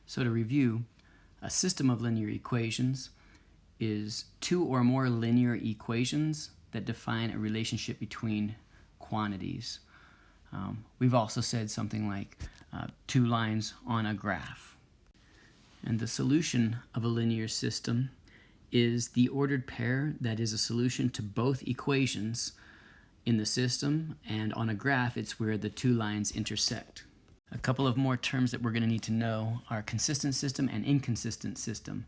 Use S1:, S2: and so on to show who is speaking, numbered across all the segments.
S1: So to review, a system of linear equations is two or more linear equations that define a relationship between quantities. We've also said something like two lines on a graph. And the solution of a linear system is the ordered pair that is a solution to both equations in the system, and on a graph it's where the two lines intersect. A couple of more terms that we're going to need to know are consistent system and inconsistent system.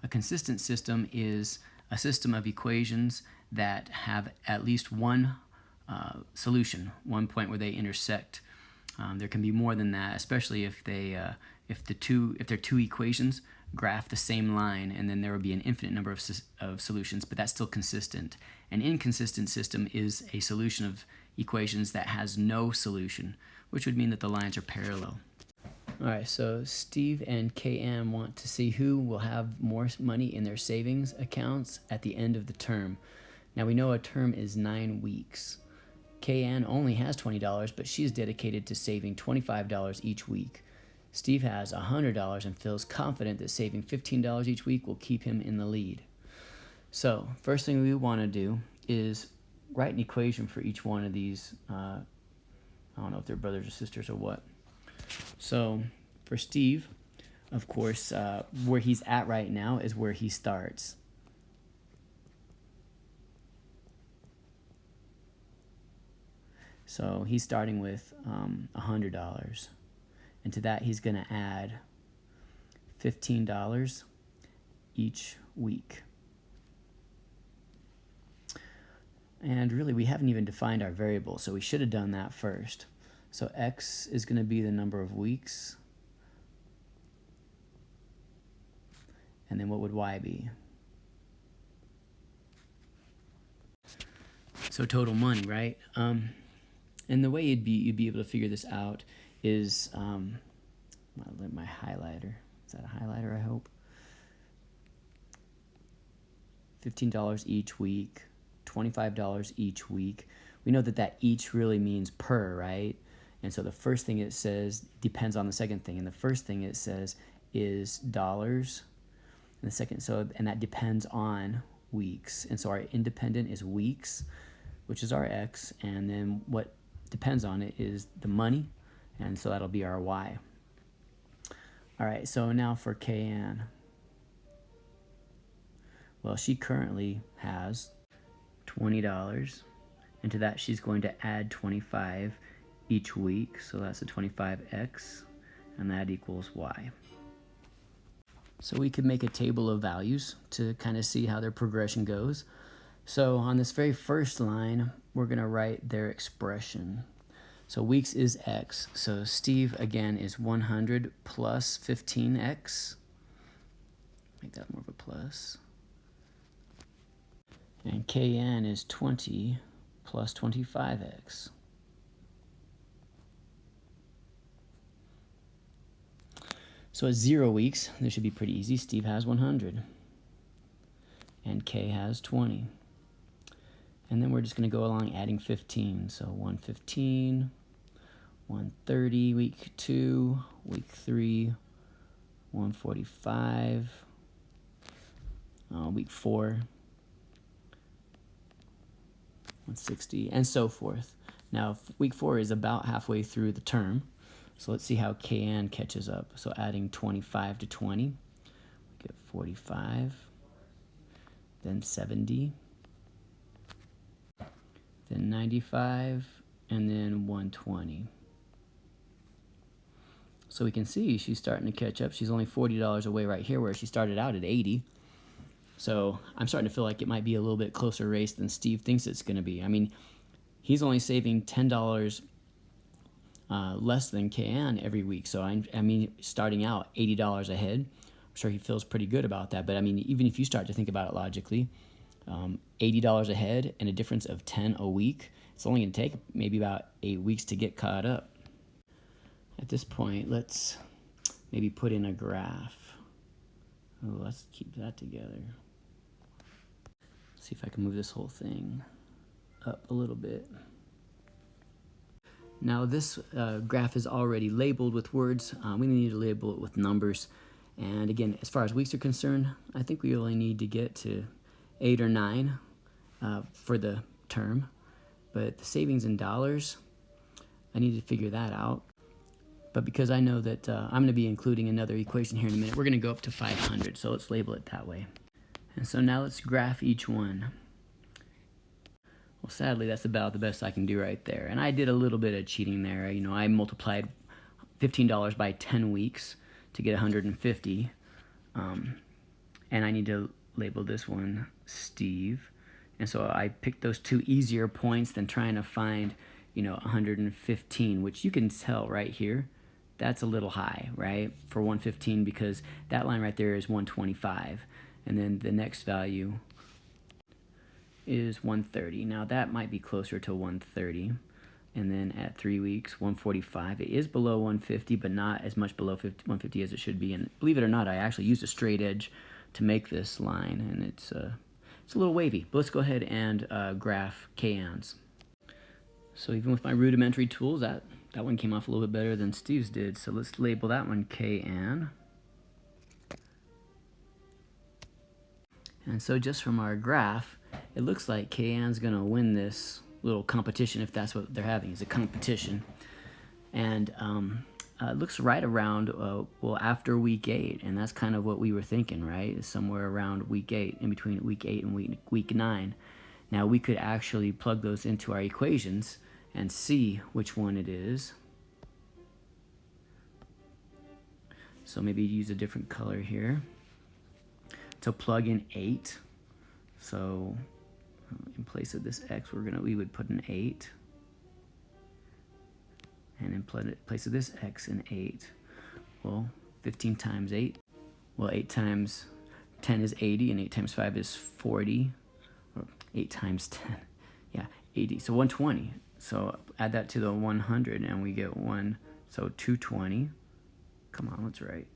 S1: A consistent system is a system of equations that have at least one solution, one point where they intersect. There can be more than that, especially if they're two equations graph the same line, and then there will be an infinite number of solutions, but that's still consistent. An inconsistent system is a solution of equations that has no solution, which would mean that the lines are parallel. Alright, so Steve and KM want to see who will have more money in their savings accounts at the end of the term. Now we know a term is 9 weeks. KN only has $20, but she's dedicated to saving $25 each week. Steve has $100 and feels confident that saving $15 each week will keep him in the lead. So, first thing we want to do is write an equation for each one of these. I don't know if they're brothers or sisters or what. So, for Steve, of course, where he's at right now is where he starts. So he's starting with $100. And to that he's going to add $15 each week. And really we haven't even defined our variable, so we should have done that first. So X is going to be the number of weeks. And then what would Y be? So total money, right? And the way you'd be able to figure this out is my highlighter. Is that a highlighter, I hope? $15 each week, $25 each week. We know that each really means per, right? And so the first thing it says depends on the second thing, and the first thing it says is dollars, and the second, and that depends on weeks. And so our independent is weeks, which is our X, and then what depends on it is the money, and so that'll be our Y. All right, so now for KN. Well, she currently has $20, and to that she's going to add 25 each week, so that's a 25X, and that equals Y. So we could make a table of values to kind of see how their progression goes. So on this very first line, we're going to write their expression. So weeks is X. So Steve, again, is 100 plus 15X. Make that more of a plus. And KN is 20 plus 25X. So at 0 weeks, this should be pretty easy. Steve has 100. And K has 20. And then we're just going to go along adding 15. So 115, 130, week 2, week 3, 145, week 4, 160, and so forth. Now, week 4 is about halfway through the term. So let's see how KN catches up. So adding 25 to 20, we get 45, then 70, then 95, and then 120. So we can see she's starting to catch up. She's only $40 away right here, where she started out at 80. So I'm starting to feel like it might be a little bit closer race than Steve thinks it's going to be. I mean, he's only saving $10 less than KN every week. So I mean, starting out $80 ahead, I'm sure he feels pretty good about that. But I mean, even if you start to think about it logically, $80 ahead and a difference of 10 a week, it's only going to take maybe about 8 weeks to get caught up. At this point, let's maybe put in a graph. Oh, let's keep that together. See if I can move this whole thing up a little bit. Now this graph is already labeled with words. We need to label it with numbers. And again, as far as weeks are concerned, I think we only need to get to 8 or 9 for the term. But the savings in dollars, I need to figure that out. But because I know that I'm going to be including another equation here in a minute, we're going to go up to 500. So let's label it that way. And so now let's graph each one. Well, sadly, that's about the best I can do right there. And I did a little bit of cheating there. You know, I multiplied $15 by 10 weeks to get 150. And I need to label this one Steve. And so I picked those two easier points than trying to find, 115, which you can tell right here. That's a little high, right, for 115, because that line right there is 125. And then the next value is 130. Now that might be closer to 130. And then at 3 weeks, 145. It is below 150, but not as much below 150 as it should be. And believe it or not, I actually used a straight edge to make this line, and it's a little wavy. But let's go ahead and graph KNs. So even with my rudimentary tools, that one came off a little bit better than Steve's did. So let's label that one KN. And so just from our graph, it looks like KN's going to win this little competition, if that's what they're having, is a competition. And it looks right around, after week 8. And that's kind of what we were thinking, right? It's somewhere around week 8, in between week 8 and week 9. Now we could actually plug those into our equations and see which one it is. So maybe use a different color here to plug in 8. So in place of this x, we would put an 8, and in place of this x, an 8. Well, 15 times 8. Well, 8 times 10 is 80, and 8 times 5 is 40. Or 8 times 10, yeah, 80. So 120. So add that to the 100, and we get 1. So 220. Come on, let's write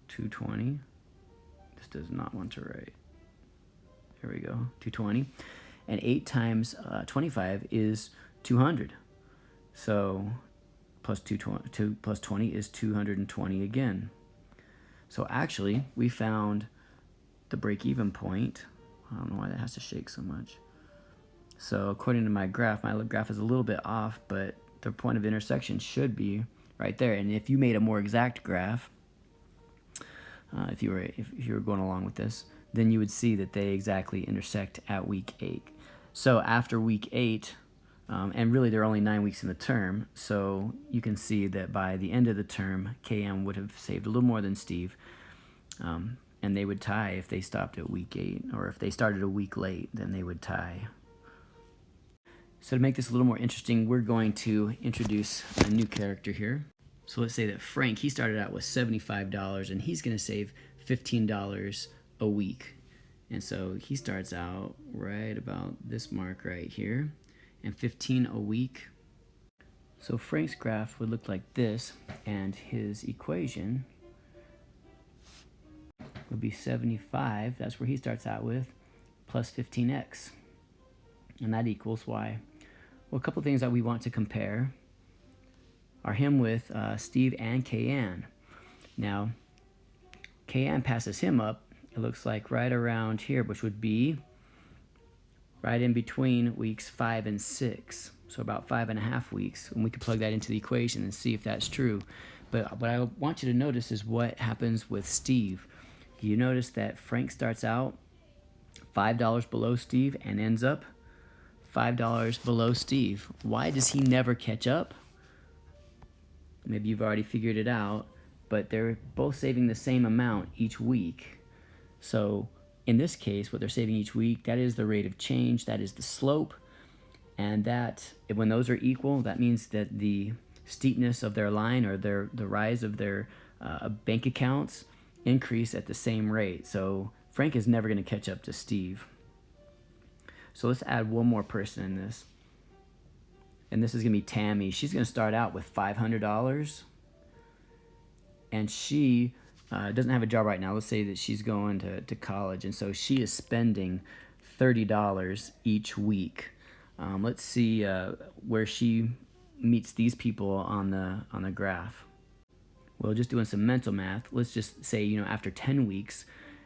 S1: 220. This does not want to write. Here we go, 220. And 8 times 25 is 200. So plus 2 plus 20 is 220 again. So actually, we found the break-even point. I don't know why that has to shake so much. So according to my graph is a little bit off, but the point of intersection should be right there. And if you made a more exact graph, if you were going along with this, then you would see that they exactly intersect at week 8. So after week 8, and really there are only 9 weeks in the term, so you can see that by the end of the term, KM would have saved a little more than Steve, and they would tie if they stopped at week 8, or if they started a week late, then they would tie. So to make this a little more interesting, we're going to introduce a new character here. So let's say that Frank, he started out with $75, and he's going to save $15 a week. And so he starts out right about this mark right here, and 15 a week. So Frank's graph would look like this, and his equation would be 75, that's where he starts out with, plus 15x. And that equals y. Well, a couple things that we want to compare are him with Steve and KN. Now, KN passes him up, it looks like right around here, which would be right in between weeks 5 and 6. So about 5.5 weeks. And we could plug that into the equation and see if that's true. But what I want you to notice is what happens with Steve. You notice that Frank starts out $5 below Steve and ends up $5 below Steve. Why does he never catch up? Maybe you've already figured it out, but they're both saving the same amount each week. So in this case, what they're saving each week, that is the rate of change, that is the slope, and that when those are equal, that means that the steepness of their line, or the rise of their bank accounts, increase at the same rate. So Frank is never going to catch up to Steve. So let's add one more person in this. And this is going to be Tammy. She's going to start out with $500. And she doesn't have a job right now. Let's say that she's going to college. And so she is spending $30 each week. Let's see where she meets these people on the graph. Well, just doing some mental math, let's just say, you know, after 10 weeks,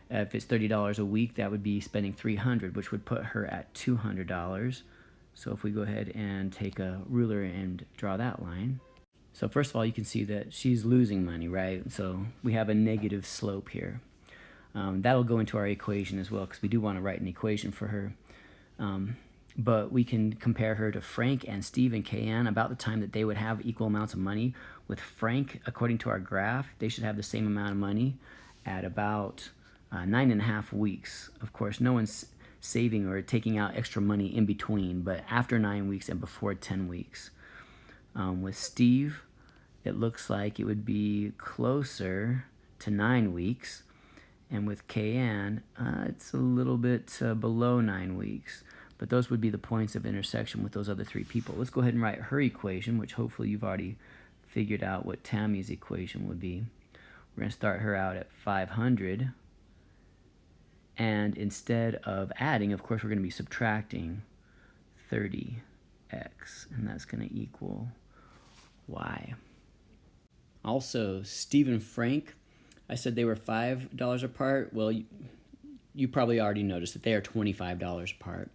S1: if it's $30 a week, that would be spending $300, which would put her at $200. So if we go ahead and take a ruler and draw that line. So first of all, you can see that she's losing money, right? So we have a negative slope here. That'll go into our equation as well, because we do want to write an equation for her. But we can compare her to Frank and Steve and Kayanne about the time that they would have equal amounts of money. With Frank, according to our graph, they should have the same amount of money at about 9.5 weeks. Of course, no one's saving or taking out extra money in between, but after 9 weeks and before 10 weeks. With Steve, it looks like it would be closer to 9 weeks. And with Kayanne, it's a little bit below 9 weeks. But those would be the points of intersection with those other three people. Let's go ahead and write her equation, which hopefully you've already figured out what Tammy's equation would be. We're going to start her out at 500. And instead of adding, of course, we're going to be subtracting 30x. And that's going to equal y. Also, Steve and Frank, I said they were $5 apart. Well, you probably already noticed that they are $25 apart.